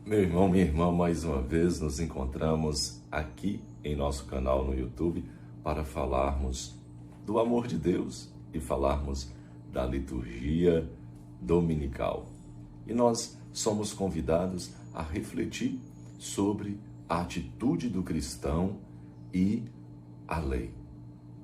Meu irmão, minha irmã, mais uma vez nos encontramos aqui em nosso canal no YouTube para falarmos do amor de Deus e falarmos da liturgia dominical. E nós somos convidados a refletir sobre a atitude do cristão e a lei.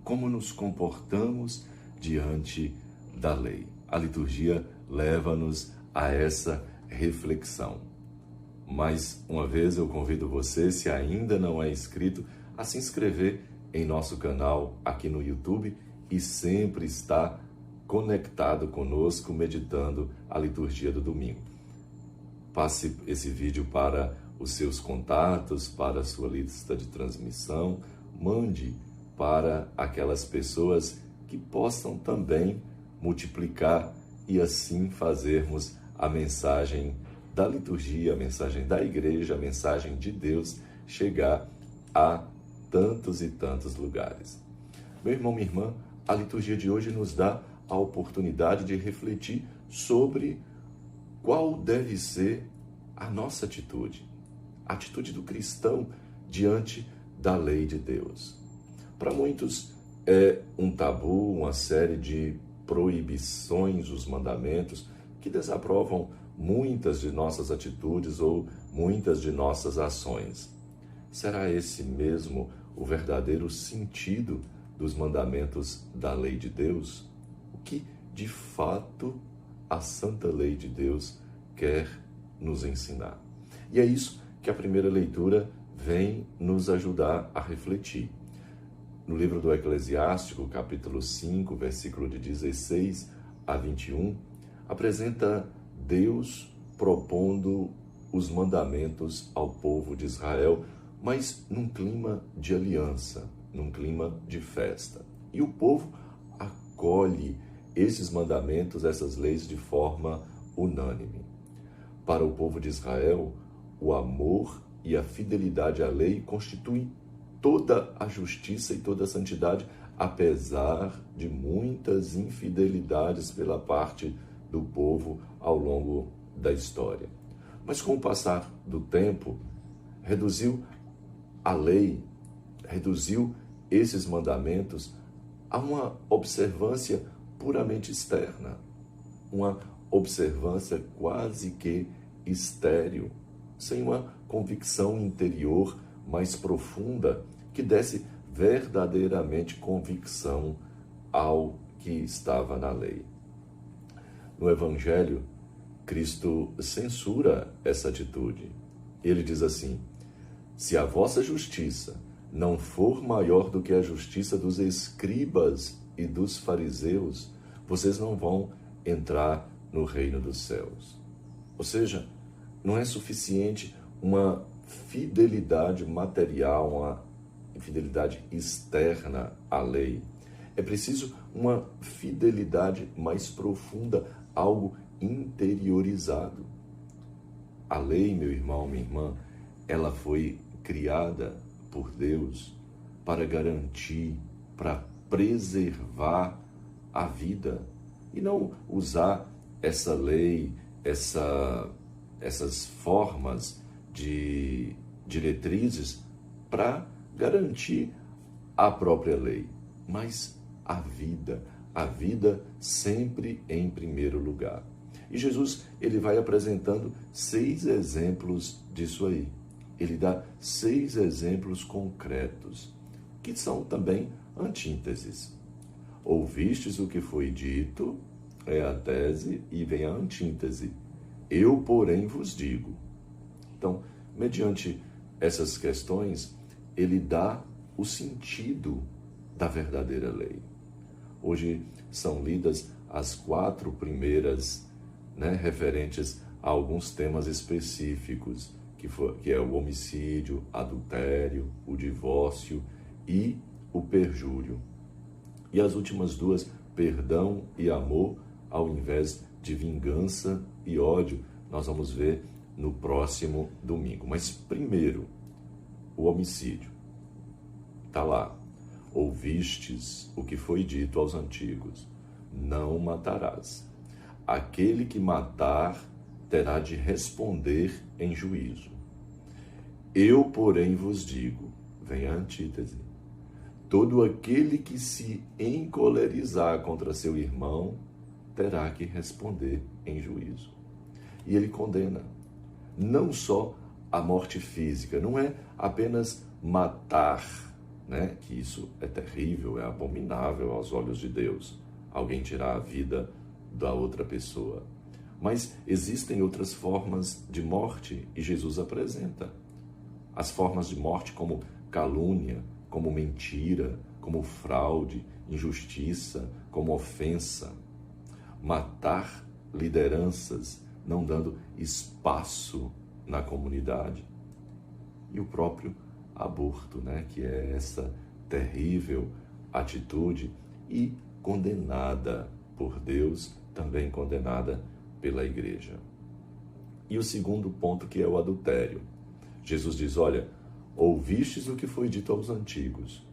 Como nos comportamos diante da lei. A liturgia leva-nos a essa reflexão. Mais uma vez eu convido você, se ainda não é inscrito, a se inscrever em nosso canal aqui no YouTube e sempre estar conectado conosco, meditando a liturgia do domingo. Passe esse vídeo para os seus contatos, para a sua lista de transmissão, mande para aquelas pessoas que possam também multiplicar e assim fazermos a mensagem da liturgia, a mensagem da igreja, a mensagem de Deus chegar a tantos e tantos lugares. Meu irmão, minha irmã, a liturgia de hoje nos dá a oportunidade de refletir sobre qual deve ser a nossa atitude, a atitude do cristão diante da lei de Deus. Para muitos é um tabu, uma série de proibições, os mandamentos, que desaprovam muitas de nossas atitudes ou muitas de nossas ações. Será esse mesmo o verdadeiro sentido dos mandamentos da lei de Deus? O que, de fato, a santa lei de Deus quer nos ensinar? E é isso que a primeira leitura vem nos ajudar a refletir. No livro do Eclesiástico, capítulo 5, versículo de 16 a 21, apresenta Deus propondo os mandamentos ao povo de Israel, mas num clima de aliança, num clima de festa. E o povo acolhe esses mandamentos, essas leis de forma unânime. Para o povo de Israel, o amor e a fidelidade à lei constituem toda a justiça e toda a santidade, apesar de muitas infidelidades pela parte do povo ao longo da história. Mas com o passar do tempo, reduziu a lei, reduziu esses mandamentos a uma observância puramente externa, uma observância quase que estéril, sem uma convicção interior mais profunda que desse verdadeiramente convicção ao que estava na lei. No Evangelho, Cristo censura essa atitude. Ele diz assim: se a vossa justiça não for maior do que a justiça dos escribas e dos fariseus, vocês não vão entrar no reino dos céus. Ou seja, não é suficiente uma fidelidade material, uma fidelidade externa à lei. É preciso uma fidelidade mais profunda, algo interiorizado. A lei, meu irmão, minha irmã, ela foi criada por Deus para garantir, para preservar a vida e não usar essa lei, essas formas de diretrizes para garantir a própria lei, mas a vida sempre em primeiro lugar. E Jesus, ele vai apresentando 6 exemplos disso aí. Ele dá 6 exemplos concretos, que são também antíteses. Ouvistes o que foi dito, é a tese, e vem a antíntese. Eu, porém, vos digo. Então, mediante essas questões, ele dá o sentido da verdadeira lei. Hoje são lidas as 4 primeiras, referentes a alguns temas específicos, que é o homicídio, adultério, o divórcio e o perjúrio. E as últimas 2, perdão e amor, ao invés de vingança e ódio, nós vamos ver no próximo domingo. Mas primeiro, o homicídio. Está lá. Ouvistes o que foi dito aos antigos: não matarás. Aquele que matar terá de responder em juízo. Eu, porém, vos digo, vem a antítese, todo aquele que se encolerizar contra seu irmão terá que responder em juízo. E ele condena não só a morte física, não é apenas matar, né? Que isso é terrível, é abominável aos olhos de Deus, alguém tirar a vida da outra pessoa. Mas existem outras formas de morte e Jesus apresenta as formas de morte como calúnia, como mentira, como fraude, injustiça, como ofensa. Matar lideranças, não dando espaço na comunidade. E o próprio aborto, né? Que é essa terrível atitude e condenada por Deus, também condenada pela igreja. E o segundo ponto, que é o adultério. Jesus diz, olha, ouvistes o que foi dito aos antigos,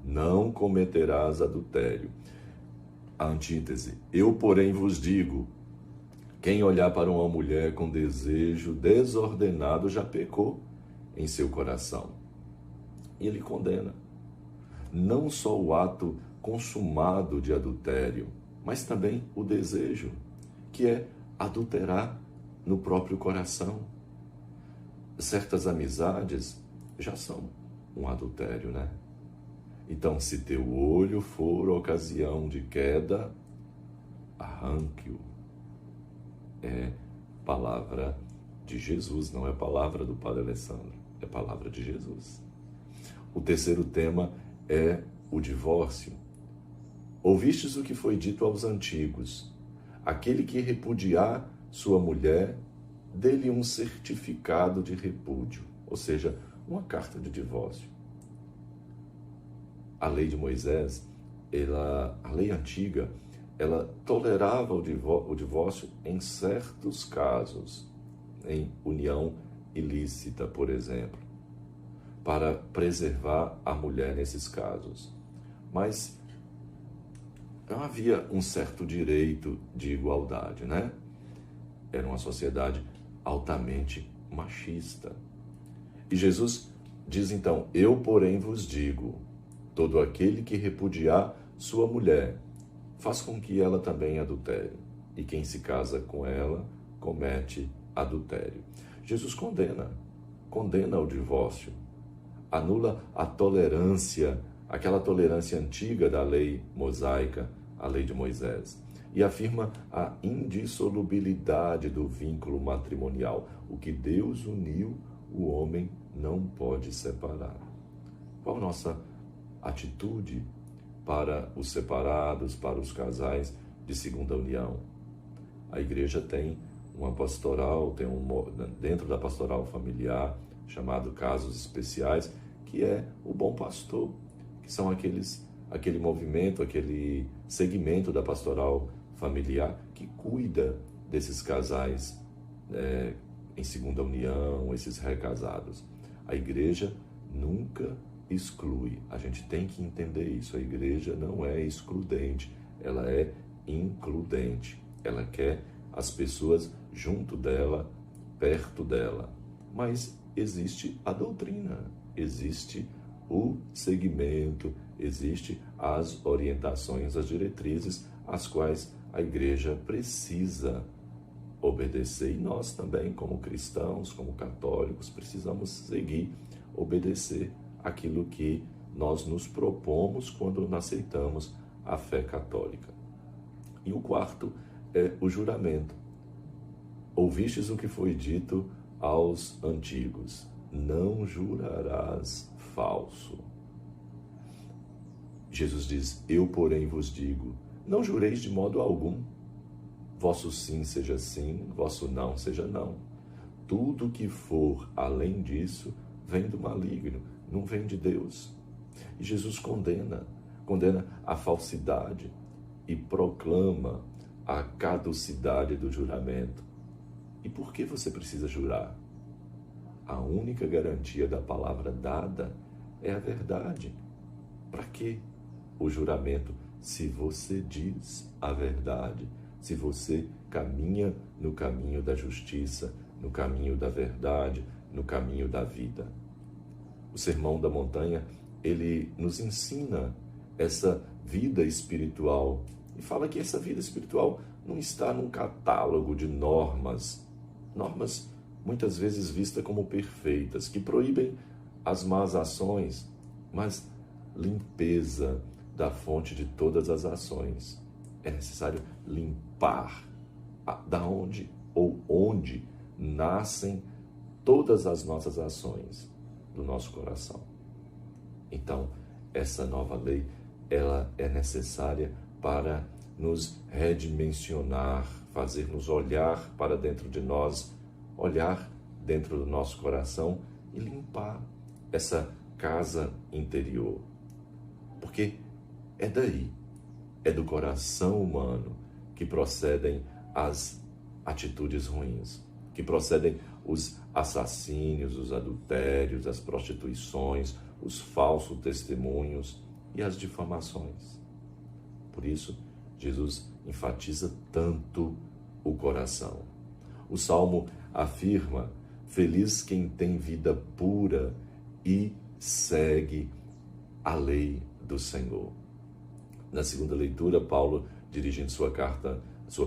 não cometerás adultério. A antítese, eu, porém, vos digo, quem olhar para uma mulher com desejo desordenado já pecou em seu coração. E ele condena não só o ato consumado de adultério, mas também o desejo, que é adulterar no próprio coração. Certas amizades já são um adultério, né? Então, se teu olho for ocasião de queda, arranque-o. É palavra de Jesus, não é palavra do Padre Alessandro, é palavra de Jesus. O terceiro tema é o divórcio. Ouvistes o que foi dito aos antigos, aquele que repudiar sua mulher, dê-lhe um certificado de repúdio, ou seja, uma carta de divórcio. A lei de Moisés, a lei antiga, ela tolerava o divórcio em certos casos, em união ilícita, por exemplo, para preservar a mulher nesses casos. Mas não havia um certo direito de igualdade, né? Era uma sociedade altamente machista. E Jesus diz então, eu, porém, vos digo, todo aquele que repudiar sua mulher, faz com que ela também adultere, e quem se casa com ela comete adultério. Jesus condena o divórcio, anula a tolerância, aquela tolerância antiga da lei mosaica, a lei de Moisés, e afirma a indissolubilidade do vínculo matrimonial. O que Deus uniu, o homem não pode separar. Qual a nossa atitude para os separados, para os casais de segunda união? A igreja tem uma pastoral, dentro da pastoral familiar, chamado Casos Especiais, que é o Bom Pastor, que são aquele movimento, aquele segmento da pastoral familiar que cuida desses casais em segunda união, esses recasados. A igreja nunca exclui, a gente tem que entender isso, a igreja não é excludente, ela é includente, ela quer as pessoas junto dela, perto dela, mas existe a doutrina, existe o segmento, existe as orientações, as diretrizes, às quais a igreja precisa obedecer, e nós também, como cristãos, como católicos, precisamos seguir, obedecer aquilo que nós nos propomos quando aceitamos a fé católica. E o quarto é o juramento. Ouvistes o que foi dito aos antigos, não jurarás falso. Jesus diz, eu, porém, vos digo, não jureis de modo algum. Vosso sim seja sim, vosso não seja não. Tudo que for além disso vem do maligno, não vem de Deus. E Jesus condena a falsidade e proclama a caducidade do juramento. E por que você precisa jurar? A única garantia da palavra dada é a verdade. Para que o juramento? Se você diz a verdade, se você caminha no caminho da justiça, no caminho da verdade, no caminho da vida. O Sermão da Montanha, ele nos ensina essa vida espiritual e fala que essa vida espiritual não está num catálogo de normas muitas vezes vistas como perfeitas, que proíbem as más ações, mas limpeza da fonte de todas as ações. É necessário limpar da onde ou onde nascem todas as nossas ações do nosso coração. Então, essa nova lei, ela é necessária para nos redimensionar, fazer-nos olhar para dentro de nós, olhar dentro do nosso coração e limpar essa casa interior. Porque é daí, é do coração humano que procedem as atitudes ruins, que procedem os assassínios, os adultérios, as prostituições, os falsos testemunhos e as difamações. Por isso, Jesus enfatiza tanto o coração. O Salmo afirma: feliz quem tem vida pura e segue a lei do Senhor. Na segunda leitura, Paulo, dirigindo sua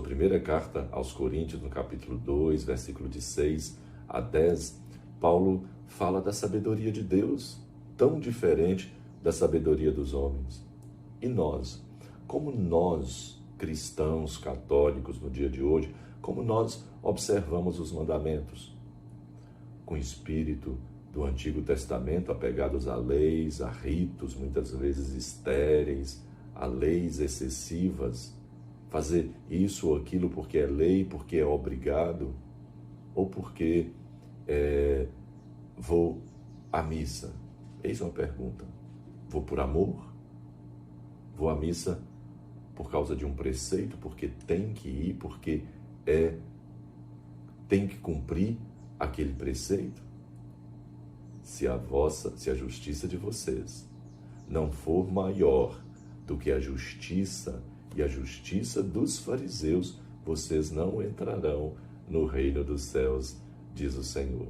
primeira carta aos Coríntios, no capítulo 2, versículo de 6 a 10, Paulo fala da sabedoria de Deus, tão diferente da sabedoria dos homens. E nós, como nós, cristãos, católicos, no dia de hoje, como nós observamos os mandamentos? Com espírito do Antigo Testamento, apegados a leis, a ritos, muitas vezes estéreis, a leis excessivas, fazer isso ou aquilo porque é lei, porque é obrigado, ou porque vou à missa. Eis uma pergunta: vou por amor? Vou à missa por causa de um preceito, porque tem que ir, porque tem que cumprir aquele preceito? Se a justiça de vocês não for maior do que a justiça e a justiça dos fariseus, vocês não entrarão no reino dos céus, diz o Senhor.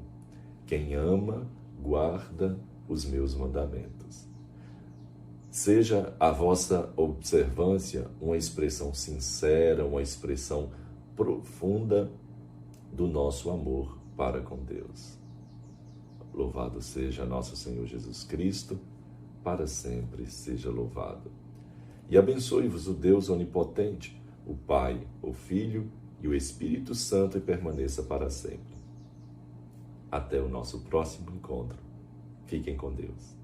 Quem ama, guarda os meus mandamentos. Seja a vossa observância uma expressão sincera, uma expressão profunda do nosso amor para com Deus. Louvado seja nosso Senhor Jesus Cristo, para sempre seja louvado. E abençoe-vos o Deus onipotente, o Pai, o Filho e o Espírito Santo, e permaneça para sempre. Até o nosso próximo encontro. Fiquem com Deus.